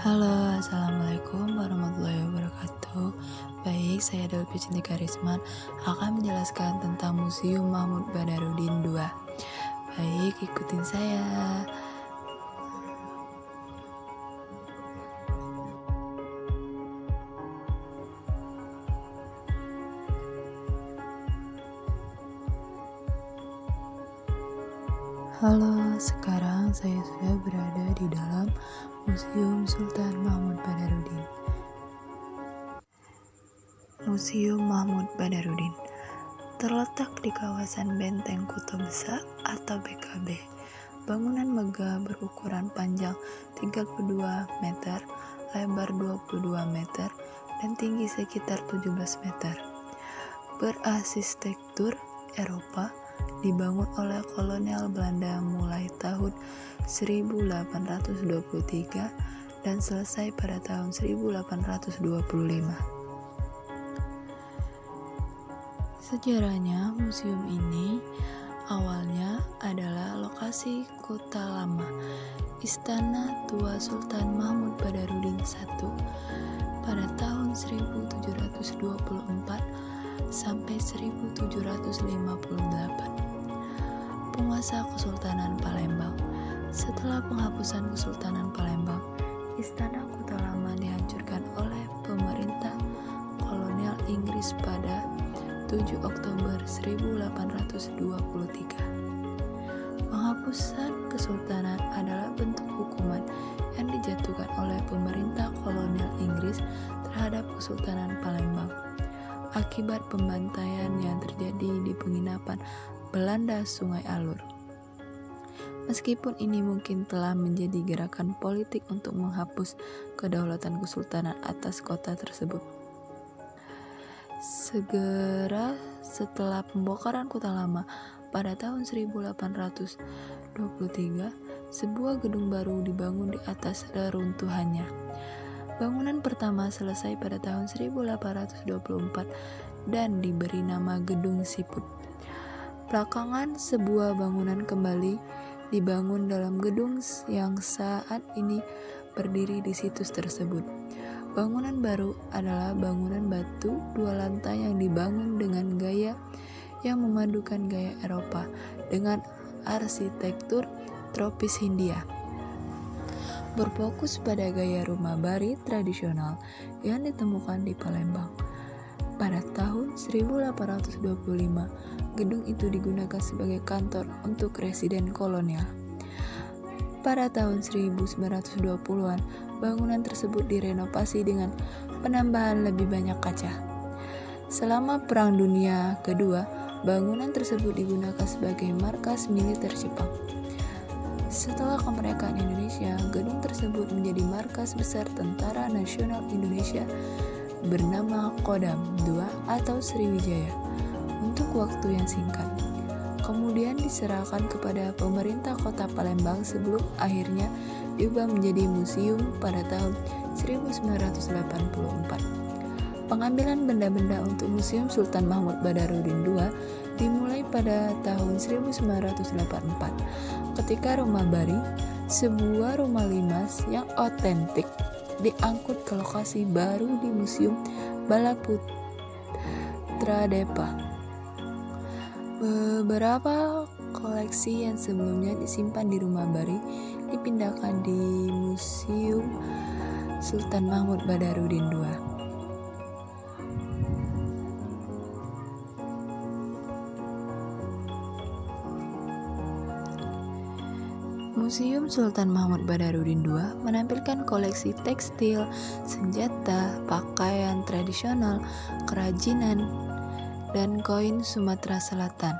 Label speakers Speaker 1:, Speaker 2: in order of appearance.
Speaker 1: Halo, Assalamualaikum warahmatullahi wabarakatuh. Baik, saya Delvi Cintika Risman akan menjelaskan tentang Museum Mahmud Badarudin II. Baik, ikutin saya. Halo, sekarang saya sudah berada di dalam Museum Sultan Mahmud Badarudin. Museum Mahmud Badarudin terletak di kawasan Benteng Kota Besar atau BKB. Bangunan megah berukuran panjang 32 meter, lebar 22 meter, dan tinggi sekitar 17 meter. Berarsitektur Eropa, dibangun oleh kolonial Belanda mulai tahun 1823 dan selesai pada tahun 1825. Sejarahnya, museum ini awalnya adalah lokasi kota lama Istana Tua Sultan Mahmud Badarudin I pada tahun 1724 sampai 1758. Penguasa Kesultanan Palembang. Setelah penghapusan Kesultanan Palembang, Istana Kota Lama dihancurkan oleh pemerintah kolonial Inggris pada 7 Oktober 1823. Penghapusan kesultanan adalah bentuk hukuman yang dijatuhkan oleh pemerintah kolonial Inggris terhadap Kesultanan Palembang akibat pembantaian yang terjadi di penginapan Belanda Sungai Alur. Meskipun ini mungkin telah menjadi gerakan politik untuk menghapus kedaulatan kesultanan atas kota tersebut. Segera setelah pembongkaran Kota Lama pada tahun 1823, sebuah gedung baru dibangun di atas reruntuhannya. Bangunan pertama selesai pada tahun 1824 dan diberi nama Gedung Siput. Belakangan, sebuah bangunan kembali dibangun dalam gedung yang saat ini berdiri di situs tersebut. Bangunan baru adalah bangunan batu 2 lantai yang dibangun dengan gaya yang memadukan gaya Eropa dengan arsitektur tropis Hindia. Berfokus pada gaya rumah bari tradisional yang ditemukan di Palembang. Pada tahun 1825, gedung itu digunakan sebagai kantor untuk residen kolonial. Pada tahun 1920-an, bangunan tersebut direnovasi dengan penambahan lebih banyak kaca. Selama Perang Dunia Kedua, bangunan tersebut digunakan sebagai markas militer Jepang. Setelah kemerdekaan Indonesia, gedung tersebut menjadi markas besar Tentara Nasional Indonesia bernama Kodam II atau Sriwijaya untuk waktu yang singkat. Kemudian diserahkan kepada pemerintah Kota Palembang sebelum akhirnya diubah menjadi museum pada tahun 1984. Pengambilan benda-benda untuk Museum Sultan Mahmud Badarudin II dimulai pada tahun 1984 ketika rumah bari, sebuah rumah limas yang otentik, diangkut ke lokasi baru di Museum Balaputra Depa. Beberapa koleksi yang sebelumnya disimpan di rumah bari dipindahkan di Museum Sultan Mahmud Badarudin II. Museum Sultan Mahmud Badarudin II menampilkan koleksi tekstil, senjata, pakaian tradisional, kerajinan, dan koin Sumatera Selatan.